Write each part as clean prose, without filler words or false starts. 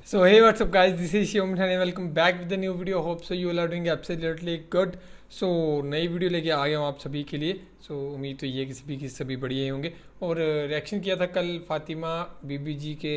So hey, what's up guys, this is Shivam and welcome back with the new video. Hope so you all are doing absolutely good. So नई video लेके आ गया हूँ आप सभी के लिए. उम्मीद तो ये कि सभी बढ़िया ही होंगे. और रिएक्शन किया था कल फातिमा बीबी जी के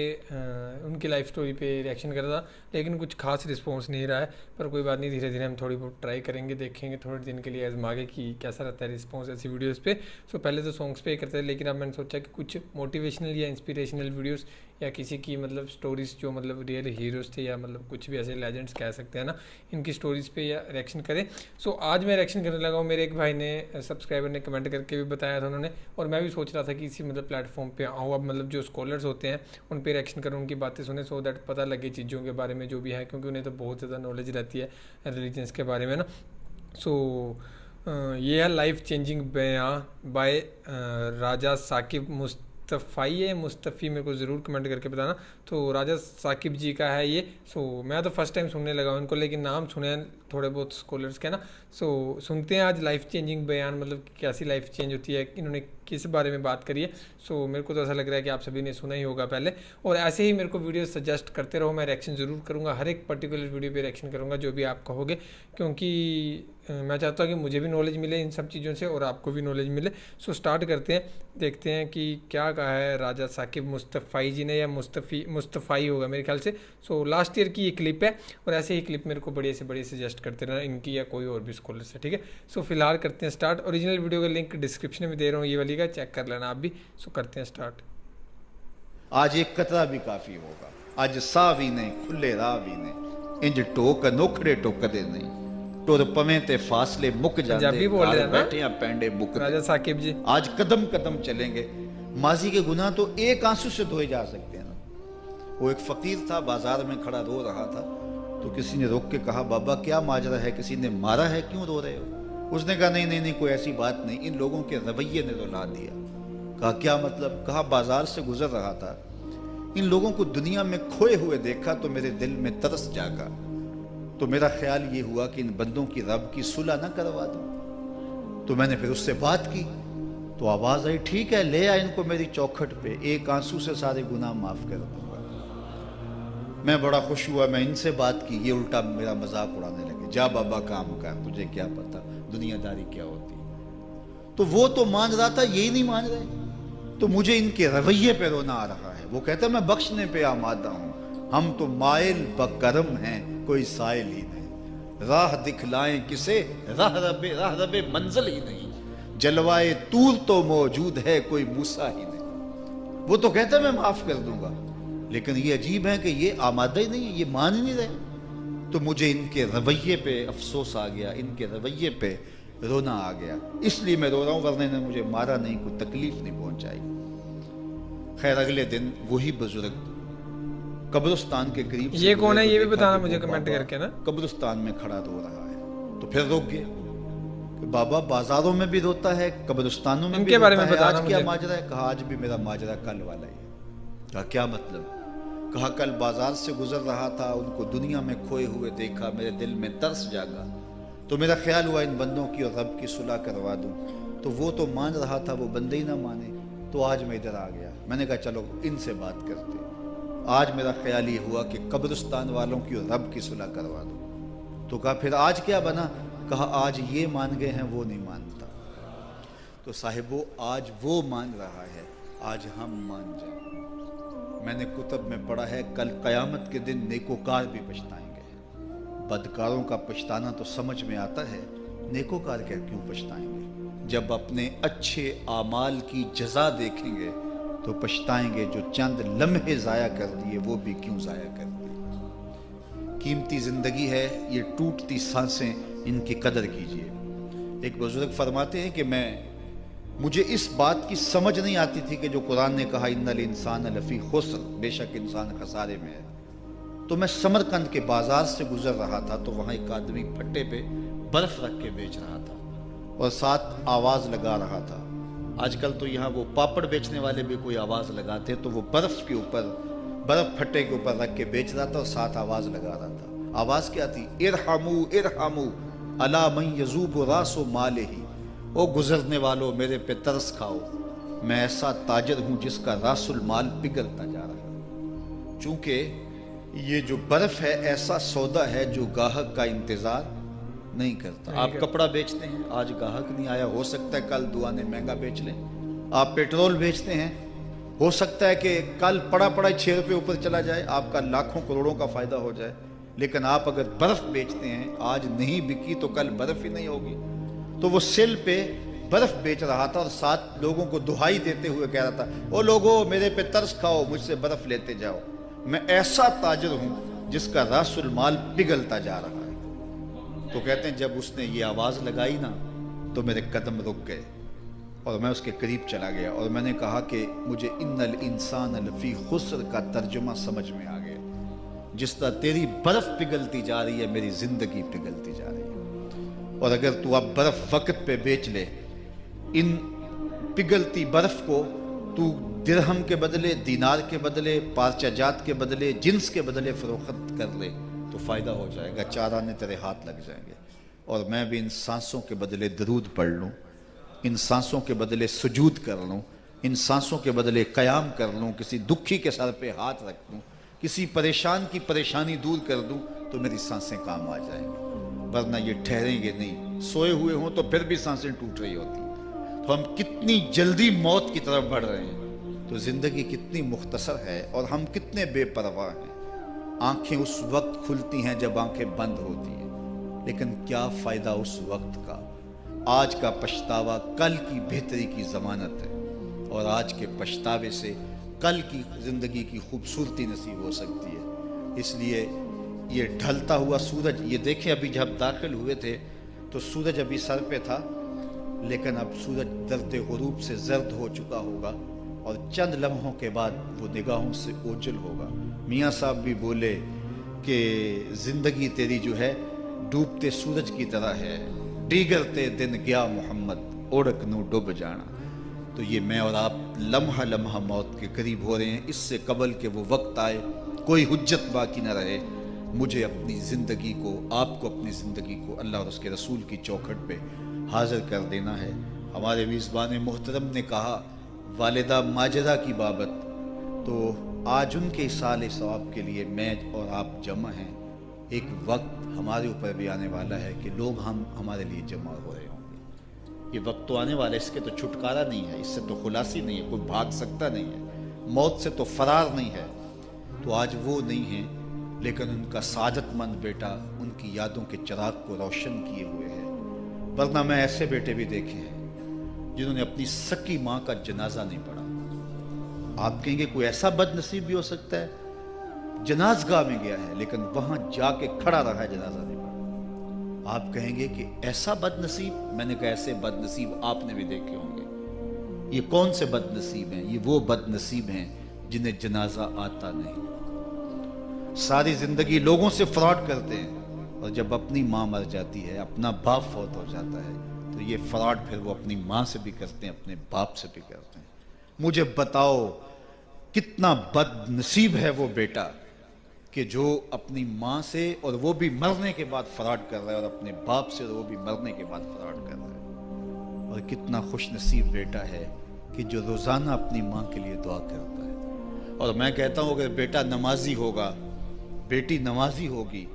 उनकी लाइफ स्टोरी पे रिएक्शन कर रहा था, लेकिन कुछ खास रिस्पॉन्स नहीं रहा है. पर कोई बात नहीं, धीरे धीरे हम थोड़ी बहुत ट्राई करेंगे, देखेंगे थोड़े दिन के लिए आजमा के कि कैसा रहता है रिस्पॉन्स ऐसी वीडियोस पे. पहले तो सॉन्ग्स पे ही करते थे, लेकिन अब मैंने सोचा कि कुछ मोटिवेशनल या इंस्पिरेशनल वीडियोस या किसी की मतलब स्टोरीज़ जो मतलब रियल हीरोज़ थे या मतलब कुछ भी ऐसे लेजेंड्स कह सकते हैं ना, इनकी स्टोरीज़ पे या रिएक्शन करें. आज मैं रिएक्शन करने लगा हूँ. मेरे एक भाई ने सब्सक्राइबर ने कमेंट करके भी बताया था उन्होंने, और मैं भी सोच रहा था कि इसी मतलब प्लेटफॉर्म पे आऊँ. अब मतलब जो स्कॉलर्स होते हैं उन पे रिएक्शन करूँ, उनकी बातें सुने, सो दैट पता लगे चीज़ों के बारे में जो भी है, क्योंकि उन्हें तो बहुत ज़्यादा नॉलेज रहती है रिलीजन्स के बारे में ना. ये है लाइफ चेंजिंग बयां बाय राजा साकिब मुस्तफ़ी है. मुस्तफ़ी मेरे को ज़रूर कमेंट करके बताना. तो राजा साकिब जी का है ये. मैं तो फर्स्ट टाइम सुनने लगा हूँ इनको, लेकिन नाम सुने हैं थोड़े बहुत स्कॉलर्स के ना. सुनते हैं आज लाइफ चेंजिंग बयान, मतलब कैसी लाइफ चेंज होती है, इन्होंने किस बारे में बात करी है. मेरे को तो ऐसा लग रहा है कि आप सभी ने सुना ही होगा पहले. और ऐसे ही मेरे को वीडियो सजेस्ट करते रहो, मैं रिएक्शन ज़रूर करूँगा. हर एक पर्टिकुलर वीडियो पे रिएक्शन करूँगा जो भी आप कहोगे, क्योंकि मैं चाहता हूँ कि मुझे भी नॉलेज मिले इन सब चीज़ों से और आपको भी नॉलेज मिले. स्टार्ट करते हैं, देखते हैं कि क्या कहा है राजा साकिब मुस्तफ़ी जी ने, या मुस्तफ़ी होगा मेरे ख्याल से. लास्ट ईयर की ये क्लिप है, और ऐसे ही क्लिप मेरे को बड़े से बड़े सजेस्ट करते रहना, इनकी या कोई और भी स्कॉलर से, ठीक है. फिलहाल करते हैं स्टार्ट. ओरिजिनल वीडियो का लिंक डिस्क्रिप्शन में दे रहा हूँ, ये वाली का चेक कर लेना आप भी. करते हैं स्टार्ट. आज एक कतरा भी काफी होगा, आज सा भी नहीं खुले राह भी नहीं, इंज टोक नोखड़े टोकदे नहीं, टुर पवें ते फासले मुक जाते, बैठे पैंडे मुक. राजा साकिब जी आज कदम कदम चलेंगे. माजी के गुनाह तो एक आंसू से धोए जा सकते हैं ना. वो एक फकीर था, बाजार में खड़ा रो रहा था, तो किसी ने रोक के कहा, बाबा क्या माजरा है, किसी ने मारा है, क्यों रो रहे हो? उसने कहा नहीं नहीं नहीं, कोई ऐसी बात नहीं, इन लोगों के रवैये ने रुला दिया. कहा क्या मतलब? कहा बाजार से गुजर रहा था, इन लोगों को दुनिया में खोए हुए देखा तो मेरे दिल में तरस जागा, तो मेरा ख्याल ये हुआ कि इन बंदों की रब की सुलह ना करवा दूं. तो मैंने फिर उससे बात की, तो आवाज आई, ठीक है ले आ इनको मेरी चौखट पे, एक आंसू से सारे गुनाह माफ कर दूंगा. मैं बड़ा खुश हुआ, मैं इनसे बात की, ये उल्टा मेरा मजाक उड़ाने लगे, जा बाबा काम कर, तुझे क्या पता दुनियादारी क्या होती है. तो वो तो मान रहा था, यही नहीं मान रहे, तो मुझे इनके रवैये पे रोना आ रहा है. वो कहता मैं बख्शने पे आमादा हूं, हम तो माइल बकरम हैं, कोई साइल ही नहीं, राह दिखलाएं किसे, राह रबे मंजिल ही नहीं, जलवाए तूर तो मौजूद है, कोई मूसा ही नहीं. वो तो कहता मैं माफ कर दूंगा, लेकिन ये अजीब है कि ये आमादा ही नहीं है, ये मान ही नहीं रहे. तो मुझे इनके रवैये पे अफसोस आ गया, इनके रवैये पे रोना आ गया, इसलिए मैं रो रहा हूं, वरना ने मुझे मारा नहीं, कोई तकलीफ नहीं पहुंचाई. खैर अगले दिन वही बुजुर्ग कब्रिस्तान के करीब, ये कौन है ये भी बताना मुझे कमेंट करके ना, कब्रिस्तान में खड़ा रो रहा है. तो फिर रोक गए, बाबा बाजारों में भी रोता है, कब्रिस्तानों में भी रोता है, आज क्या माजरा है? कहा आज भी मेरा माजरा कल वाला ही है. कहा क्या मतलब? कहा कल बाजार से गुजर रहा था, उनको दुनिया में खोए हुए देखा, मेरे दिल में तरस जागा, तो मेरा ख्याल हुआ इन बंदों की और रब की सुलह करवा दूं. तो वो तो मान रहा था, वो बंदे ही ना माने, तो आज मैं इधर आ गया. मैंने कहा चलो इनसे बात करते. आज मेरा ख्याल ये हुआ कि कब्रिस्तान वालों की और रब की सुलह करवा दूं. तो कहा फिर आज क्या बना? कहा आज ये मान गए हैं, वो नहीं मानता. तो साहिबो आज वो मान रहा है, आज हम मान जाए. मैंने कुतब में पढ़ा है, कल कयामत के दिन नेकोकार भी पछताएंगे. बदकारों का पछताना तो समझ में आता है, नेकोकार क्या क्यों पछताएंगे? जब अपने अच्छे आमाल की जजा देखेंगे तो पछताएंगे, जो चंद लम्हे जाया कर दिए वो भी क्यों जाया कर दिए. कीमती जिंदगी है, ये टूटती सांसें, इनकी कदर कीजिए. एक बुजुर्ग फरमाते हैं कि मुझे इस बात की समझ नहीं आती थी कि जो कुरान ने कहा इन्नल इंसान लफी खुस्र, बेशक इंसान खसारे में है. तो मैं समरकंद के बाजार से गुजर रहा था, तो वहां एक आदमी फट्टे पे बर्फ रख के बेच रहा था और साथ आवाज लगा रहा था. आजकल तो यहाँ वो पापड़ बेचने वाले भी कोई आवाज लगाते, तो वो बर्फ के ऊपर, बर्फ फट्टे के ऊपर रख के बेच रहा था और साथ आवाज लगा रहा था. आवाज क्या थी? इरहमू इरहमू अला मन यजूब रासो माले ही, ओ गुजरने वालों मेरे पे तरस खाओ, मैं ऐसा ताजर हूं जिसका रासुल माल पिघलता जा रहा है. चूंकि ये जो बर्फ है ऐसा सौदा है जो गाहक का इंतजार नहीं करता। आप कपड़ा बेचते हैं, आज गाहक नहीं आया, हो सकता है कल दुआ ने महंगा बेच लें। आप पेट्रोल बेचते हैं, हो सकता है कि कल पड़ा 6 रुपये ऊपर चला जाए, आपका लाखों करोड़ों का फायदा हो जाए। लेकिन आप अगर बर्फ बेचते हैं, आज नहीं बिकी तो कल बर्फ ही नहीं होगी। तो वो सेल पे बर्फ बेच रहा था और 7 लोगों को दुहाई देते हुए कह रहा था, ओ लोगो मेरे पे तरस खाओ, मुझसे बर्फ लेते जाओ। मैं ऐसा ताजिर हूं जिसका रासुल माल पिघलता जा रहा है। तो कहते हैं जब उसने ये आवाज लगाई ना तो मेरे कदम रुक गए और मैं उसके करीब चला गया और मैंने कहा कि मुझे इन्नल इंसान लफी खुस्र का तर्जुमा समझ में आ गया। जिस तरह तेरी बर्फ पिघलती जा रही है, मेरी जिंदगी पिघलती जा रही है। और अगर तू अब बर्फ वक्त पे बेच ले, इन पिघलती बर्फ को तू दिरहम के बदले, दीनार के बदले, पारचाजात के बदले, जिन्स के बदले फरोख्त कर ले तो फायदा हो जाएगा, 4 आने तेरे हाथ लग जाएंगे। और मैं भी इन सांसों के बदले दरूद पढ़ लूँ, इन सांसों के बदले सुजूद कर लूँ, इन सांसों के बदले क़याम कर लूँ, किसी दुखी के सर पे हाथ रख दूँ, किसी परेशान की परेशानी दूर कर दूँ तो मेरी सांसें काम आ जाएंगी। वरना ये ठहरेंगे नहीं, सोए हुए हों तो फिर भी सांसें टूट रही होती। तो हम कितनी जल्दी मौत की तरफ बढ़ रहे हैं, तो ज़िंदगी कितनी मुख्तसर है और हम कितने बेपरवाह हैं। आंखें उस वक्त खुलती हैं जब आंखें बंद होती हैं, लेकिन क्या फ़ायदा उस वक्त का। आज का पछतावा कल की बेहतरी की ज़मानत है और आज के पछतावे से कल की ज़िंदगी की खूबसूरती नसीब हो सकती है। इसलिए ये ढलता हुआ सूरज, ये देखें अभी जब दाखिल हुए थे तो सूरज अभी सर पे था, लेकिन अब सूरज दर्द गुरूब से जर्द हो चुका होगा और चंद लम्हों के बाद वो निगाहों से ओझल होगा। मियाँ साहब भी बोले कि ज़िंदगी तेरी जो है डूबते सूरज की तरह है, डीगरते दिन गया मोहम्मद, ओढ़क नू डूब जाना। तो ये मैं और आप लम्हा लम्हा मौत के करीब हो रहे हैं। इससे कबल के वो वक्त आए, कोई हुज्जत बाकी न रहे, मुझे अपनी ज़िंदगी को, आपको अपनी ज़िंदगी को अल्लाह और उसके रसूल की चौखट पे हाजिर कर देना है। हमारे मेज़बान मोहतरम ने कहा वालिदा माजदा की बाबत, तो आज उनके साल सवाब के लिए मैं और आप जमा हैं। एक वक्त हमारे ऊपर भी आने वाला है कि लोग हमारे लिए जमा हो रहे होंगे। ये वक्त तो आने वाला है, इसके तो छुटकारा नहीं है, इससे तो खुलासी नहीं है, कोई भाग सकता नहीं है, मौत से तो फरार नहीं है। तो आज वो नहीं है, लेकिन उनका सादतमंद बेटा उनकी यादों के चिराग को रोशन किए हुए है। वरना मैं ऐसे बेटे भी देखे हैं जिन्होंने अपनी सकी माँ का जनाजा नहीं पढ़ा। आप कहेंगे कोई ऐसा बदनसीब भी हो सकता है, जनाजगाह में गया है लेकिन वहां जाके खड़ा रहा है, जनाजा नहीं पढ़ा। आप कहेंगे कि ऐसा बदनसीब, मैंने कहा ऐसे बदनसीब आपने भी देखे होंगे। ये कौन से बदनसीब हैं? ये वो बदनसीब हैं जिन्हें जनाजा आता नहीं। सारी जिंदगी लोगों से फ्रॉड करते हैं और जब अपनी माँ मर जाती है, अपना बाप फौत हो जाता है, तो ये फ्रॉड फिर वो अपनी माँ से भी करते हैं, अपने बाप से भी करते हैं। मुझे बताओ कितना बदनसीब है वो बेटा कि जो अपनी माँ से, और वो भी मरने के बाद फ्रॉड कर रहा है, और अपने बाप से वो भी मरने के बाद फ्रॉड कर रहा है। और कितना खुशनसीब बेटा है कि जो रोज़ाना अपनी माँ के लिए दुआ करता है। और मैं कहता हूँ अगर बेटा नमाजी होगा, बेटी नमाजी होगी,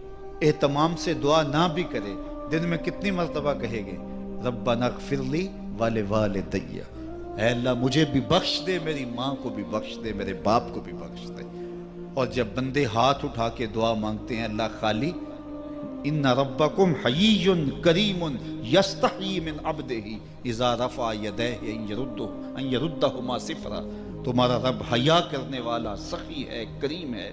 एहतमाम से दुआ ना भी करे, दिन में कितनी मरतबा कहेंगे रब्बना ग़फ़िरली वाले वालिदैया, ऐ अल्लाह मुझे भी बख्श दे, मेरी माँ को भी बख्श दे, मेरे बाप को भी बख्श दे। और जब बंदे हाथ उठा के दुआ मांगते हैं, अल्लाह खाली इन्ना रब्बकुम हय्युन करीमुन यस्तही मिन अब्दिही इज़ा रफ़ा यदैहि अन यरुद्दहुमा सिफ़रा, तुम्हारा रब हया करने वाला, सखी है, करीम है।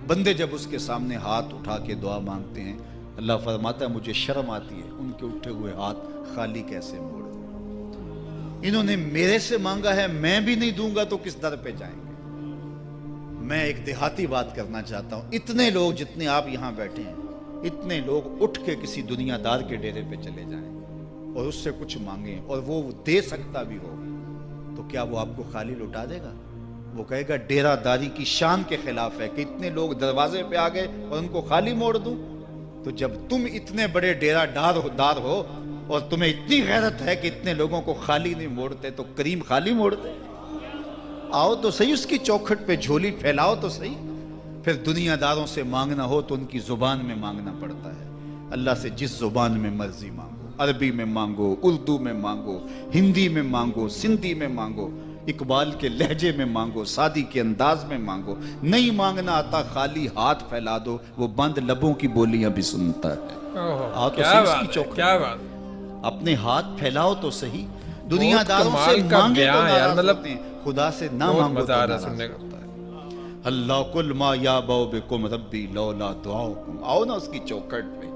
बंदे जब उसके सामने हाथ उठा के दुआ मांगते हैं, अल्लाह फरमाता है मुझे शर्म आती है उनके उठे हुए हाथ खाली कैसे मोड़। इन्होंने मेरे से मांगा है, मैं भी नहीं दूंगा तो किस दर पे जाएंगे। मैं एक देहाती बात करना चाहता हूं, इतने लोग जितने आप यहां बैठे हैं, इतने लोग उठ के किसी दुनियादार के डेरे पे चले जाएं और उससे कुछ मांगे और वो दे सकता भी हो, तो क्या वो आपको खाली लुटा देगा? वो कहेगा डेरादारी की शान के खिलाफ है कि इतने लोग दरवाजे पे आ गए और उनको खाली मोड़ दूं। तो जब तुम इतने बड़े डेरादार हो और तुम्हें इतनी गैरत है कि इतने लोगों को खाली नहीं मोड़ते, तो करीम खाली मोड़ दे। आओ तो सही उसकी चौखट पे, झोली फैलाओ तो सही। پھر دنیا داروں سے مانگنا ہو تو ان کی زبان میں مانگنا پڑتا ہے. اللہ سے جس زبان میں مرضی مانگو, عربی میں مانگو, اردو میں مانگو, ہندی میں مانگو, سندھی میں مانگو, اقبال کے لہجے میں مانگو, سادی کے انداز میں مانگو. نہیں مانگنا آتا خالی ہاتھ پھیلا دو, وہ بند لبوں کی بولیاں بھی سنتا ہے. آؤ تو صحیح اس کی چوکھٹ. کیا بات, اپنے ہاتھ پھیلاؤ تو صحیح. دنیا بہت داروں سے کمال کا مانگے تو بیان یار, ناراض مطلب ہوتے ہیں, خدا سے نہ بہت مانگو مزہ تو آ رہا ہے ناراض سننے کا. ہوتا ہے. اللہ کل ما یا باؤ بکم ربی لولا دعاؤکم. آؤ نا اس کی چوکھٹ پہ,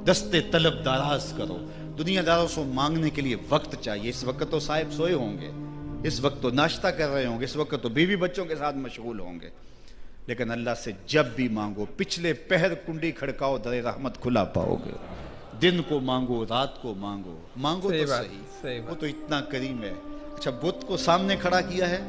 دستے طلب دراز کرو. دنیا داروں سے مانگنے کے لیے وقت چاہیے. اس وقت تو صاحب سوئے ہوں گے, اس وقت تو ناشتہ کر رہے ہوں گے, اس وقت تو بیوی بچوں کے ساتھ مشغول ہوں گے, لیکن اللہ سے جب بھی مانگو پچھلے پہر کنڈی کھڑکاؤ, در رحمت کھلا پاؤ گے. دن کو مانگو, رات کو مانگو, مانگو تو صحیح. وہ تو اتنا کریم ہے. اچھا, بت کو سامنے کھڑا کیا ہے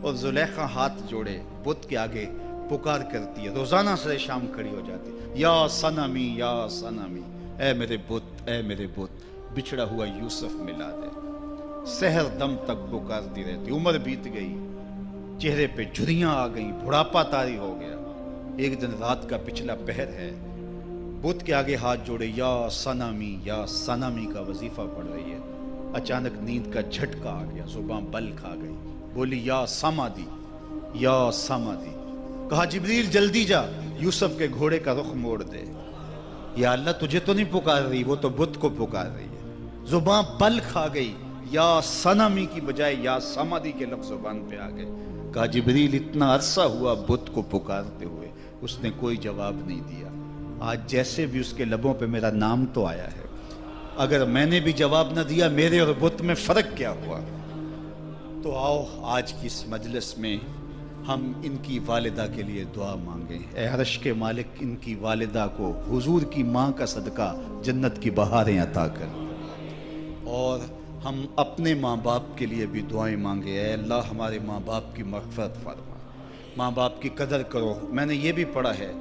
اور زلیخا ہاتھ جوڑے بت کے آگے پکار کرتی ہے, روزانہ سے شام کھڑی ہو جاتی ہے, یا صنمی یا صنمی, اے میرے بت اے میرے بت, بچھڑا ہوا یوسف ملا دے. سحر دم تک پکارتی رہتی. عمر بیت گئی, چہرے پہ جھریاں آ گئیں, بڑھاپا طاری ہو گیا. ایک دن رات کا پچھلا پہر ہے, بت کے آگے ہاتھ جوڑے یا صنمی کا وظیفہ پڑھ رہی ہے. اچانک نیند کا جھٹکا آ گیا, زباں بل کھا گئی, بولی یا سمادی یا سمادی. کہا جبریل جلدی جا, یوسف کے گھوڑے کا رخ موڑ دے. یا اللہ تجھے تو نہیں پکار رہی, وہ تو بت کو پکار رہی ہے. زباں بل کھا گئی, یا صنمی کی بجائے یا سمادی کے لفظ زبان پہ آ گئے. کہا جبریل اتنا عرصہ ہوا بت کو پکارتے ہوئے, اس نے کوئی جواب نہیں دیا. آج جیسے بھی اس کے لبوں پہ میرا نام تو آیا ہے, اگر میں نے بھی جواب نہ دیا, میرے اور بت میں فرق کیا ہوا؟ تو آؤ آج کی اس مجلس میں ہم ان کی والدہ کے لیے دعا مانگیں. اے عرش کے مالک, ان کی والدہ کو حضور کی ماں کا صدقہ جنت کی بہاریں عطا کر. اور ہم اپنے ماں باپ کے لیے بھی دعائیں مانگے. اے اللہ ہمارے ماں باپ کی مغفرت فرما, ماں باپ کی قدر کرو. میں نے یہ بھی پڑھا ہے,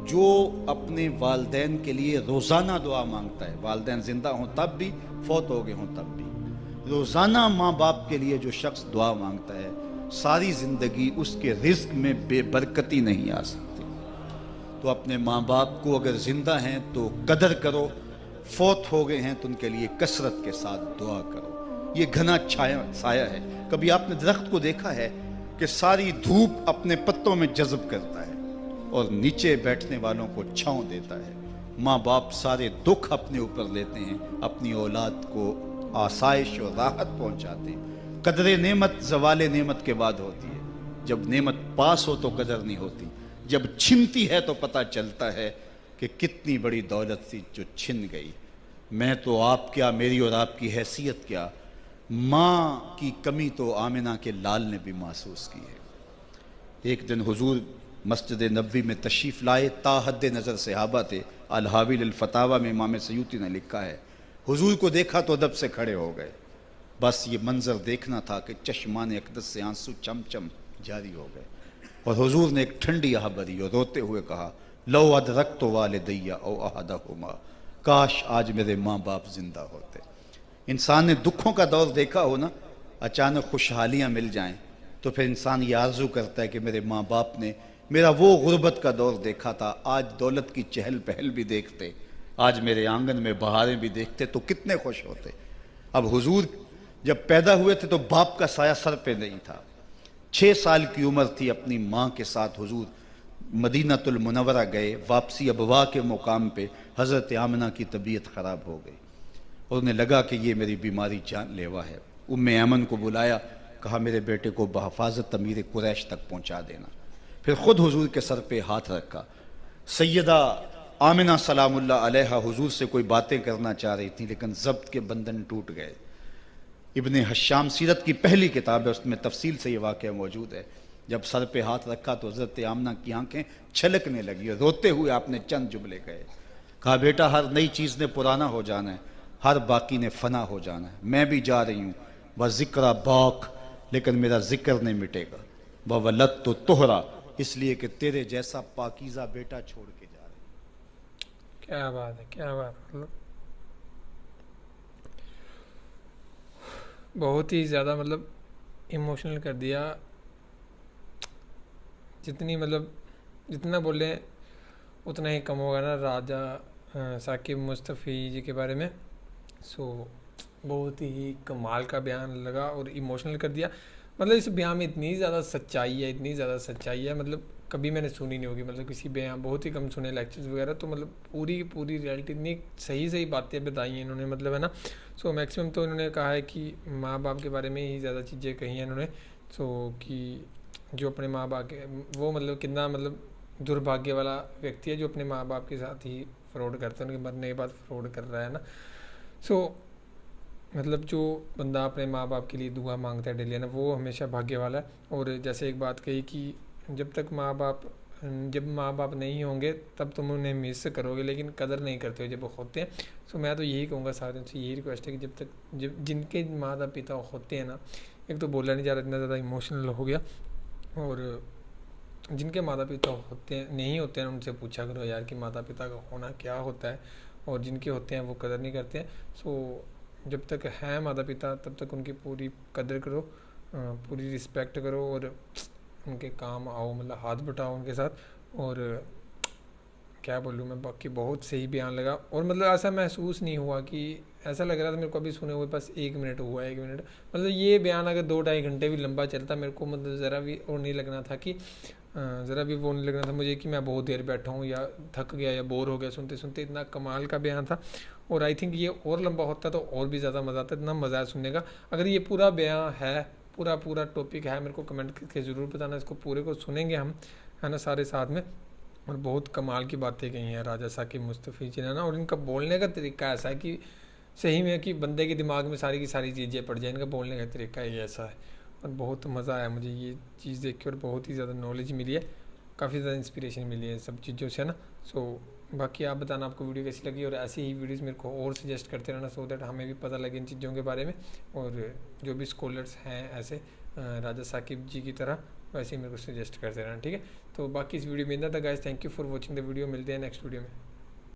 جو اپنے والدین کے لیے روزانہ دعا مانگتا ہے, والدین زندہ ہوں تب بھی, فوت ہو گئے ہوں تب بھی, روزانہ ماں باپ کے لیے جو شخص دعا مانگتا ہے, ساری زندگی اس کے رزق میں بے برکتی نہیں آ سکتی. تو اپنے ماں باپ کو اگر زندہ ہیں تو قدر کرو, فوت ہو گئے ہیں تو ان کے لیے کثرت کے ساتھ دعا کرو. یہ گھنا سایہ ہے. کبھی آپ نے درخت کو دیکھا ہے کہ ساری دھوپ اپنے پتوں میں جذب کرتا ہے اور نیچے بیٹھنے والوں کو چھاؤں دیتا ہے. ماں باپ سارے دکھ اپنے اوپر لیتے ہیں, اپنی اولاد کو آسائش اور راحت پہنچاتے ہیں. قدر نعمت زوال نعمت کے بعد ہوتی ہے. جب نعمت پاس ہو تو قدر نہیں ہوتی, جب چھنتی ہے تو پتہ چلتا ہے کہ کتنی بڑی دولت تھی جو چھن گئی. میں تو آپ کیا, میری اور آپ کی حیثیت کیا, ماں کی کمی تو آمنہ کے لال نے بھی محسوس کی ہے. ایک دن حضور مسجد نبوی میں تشریف لائے, تا حد نظر صحابہ تھے. الحاوی للفتاوی میں امام سیوطی نے لکھا ہے, حضور کو دیکھا تو ادب سے کھڑے ہو گئے. بس یہ منظر دیکھنا تھا کہ چشمان اقدس سے آنسو چم چم جاری ہو گئے, اور حضور نے ایک ٹھنڈی آہ بھری اور روتے ہوئے کہا, لو ادرکت والدی او احدہما, کاش آج میرے ماں باپ زندہ ہوتے. انسان نے دکھوں کا دور دیکھا ہو نا, اچانک خوشحالیاں مل جائیں تو پھر انسان یہ آرزو کرتا ہے کہ میرے ماں باپ نے میرا وہ غربت کا دور دیکھا تھا, آج دولت کی چہل پہل بھی دیکھتے, آج میرے آنگن میں بہاریں بھی دیکھتے تو کتنے خوش ہوتے. اب حضور جب پیدا ہوئے تھے تو باپ کا سایہ سر پہ نہیں تھا. 6 سال کی عمر تھی, اپنی ماں کے ساتھ حضور مدینۃ المنورہ گئے. واپسی ابوا کے مقام پہ حضرت آمنہ کی طبیعت خراب ہو گئی, اور انہیں لگا کہ یہ میری بیماری جان لیوا ہے. ام ایمن کو بلایا, کہا میرے بیٹے کو بحفاظت امیر قریش تک پہنچا دینا. پھر خود حضور کے سر پہ ہاتھ رکھا. سیدہ آمنہ سلام اللہ علیہا حضور سے کوئی باتیں کرنا چاہ رہی تھیں, لیکن ضبط کے بندھن ٹوٹ گئے. ابن حشام سیرت کی پہلی کتاب ہے, اس میں تفصیل سے یہ واقعہ موجود ہے. جب سر پہ ہاتھ رکھا تو حضرت آمنہ کی آنکھیں چھلکنے لگی, اور روتے ہوئے آپ نے چند جملے کہے. کہا بیٹا, ہر نئی چیز نے پرانا ہو جانا ہے, ہر باقی نے فنا ہو جانا ہے. میں بھی جا رہی ہوں, وہ ذکر باق, لیکن میرا ذکر نہیں مٹے گا. وہ ولد تو توہرا, اس لیے کہ تیرے جیسا پاکیزہ بیٹا چھوڑ کے جا رہے ہیں. کیا بات ہے, کیا بات, بہت ہی زیادہ ایموشنل کر دیا. جتنی जितना बोले उतना ही कम होगा ना राजा साकिब मुस्तफ़ी जी के बारे में। सो बहुत ही कमाल का बयान लगा और इमोशनल कर दिया। मतलब इस बयान में इतनी ज़्यादा सच्चाई है, इतनी ज़्यादा सच्चाई है, मतलब कभी मैंने सुनी नहीं होगी। मतलब किसी बयान, बहुत ही कम सुने लेक्चर्स वगैरह, तो मतलब पूरी पूरी रियलिटी, इतनी सही सही बातें बताई हैं इन्होंने, मतलब है ना। सो मैक्सिमम तो इन्होंने कहा है कि माँ बाप के बारे में ही ज़्यादा चीज़ें कही हैं इन्होंने। सो कि जो अपने माँ बाप के, वो मतलब कितना मतलब दुर्भाग्य वाला व्यक्ति है जो अपने माँ बाप के साथ ही फ्रॉड करता है, उनके मरने के बाद फ्रॉड कर रहा है ना। सो मतलब जो बंदा अपने माँ बाप के लिए दुआ मांगता है डेली ना, वो हमेशा भाग्य वाला है। और जैसे एक बात कही कि जब माँ बाप नहीं होंगे तब तुम उन्हें मिस करोगे, लेकिन कदर नहीं करते हो जब वो होते हैं। सो मैं तो यही कहूँगा सारे से, यही रिक्वेस्ट है कि जब जिनके माता पिता होते हैं ना, एक तो बोला नहीं जा रहा, इतना ज़्यादा इमोशनल हो गया, और जिनके माता पिता होते हैं नहीं होते हैं उनसे पूछा करो यार कि माता पिता का होना क्या होता है, और जिनके होते हैं वो कदर नहीं करते हैं। सो जब तक हैं माता पिता तब तक उनकी पूरी कदर करो, पूरी रिस्पेक्ट करो, और उनके काम आओ, मतलब हाथ बटाओ उनके साथ। और क्या बोलूँ मैं, बाकी बहुत सही बयान लगा। और मतलब ऐसा महसूस नहीं हुआ कि, ऐसा लग रहा था मेरे को अभी सुने हुए बस 1 मिनट हुआ है, 1 मिनट। मतलब ये बयान अगर 2-2.5 घंटे भी लंबा चलता, मेरे को मतलब ज़रा भी और नहीं लगना था कि ज़रा भी वो नहीं लगना था मुझे कि मैं बहुत देर बैठा हूँ या थक गया या बोर हो गया सुनते सुनते। इतना कमाल का बयान था। और आई थिंक ये और लंबा होता तो और भी ज़्यादा मज़ा आता, इतना मज़ा है सुनने का। अगर ये पूरा बयान है, पूरा टॉपिक है, मेरे को कमेंट करके ज़रूर बताना, इसको पूरे को सुनेंगे हम, है ना, सारे साथ में। और बहुत कमाल की बातें कही हैं राजा साकिब मुस्तफ़ी जी ने ना। और इनका बोलने का तरीका ऐसा है कि सही में कि बंदे के दिमाग में सारी की सारी चीज़ें पड़ जाए, इनका बोलने का तरीका ही ऐसा है। और बहुत मज़ा आया मुझे ये चीज़ देख के, और बहुत ही ज़्यादा नॉलेज मिली है, काफ़ी ज़्यादा इंस्पिरेशन मिली है सब चीज़ों से ना। सो बाकी आप बताना आपको वीडियो कैसी लगी, और ऐसी ही वीडियोस मेरे को और सजेस्ट करते रहना, सो दैट हमें भी पता लगे इन चीज़ों के बारे में। और जो भी स्कॉलर्स हैं ऐसे राजा साकिब जी की तरह, वैसे ही मेरे को सजेस्ट करते रहना, ठीक है। तो बाकी इस वीडियो में इतना था guys, thank you for watching the video, मिलते हैं नेक्स्ट वीडियो में।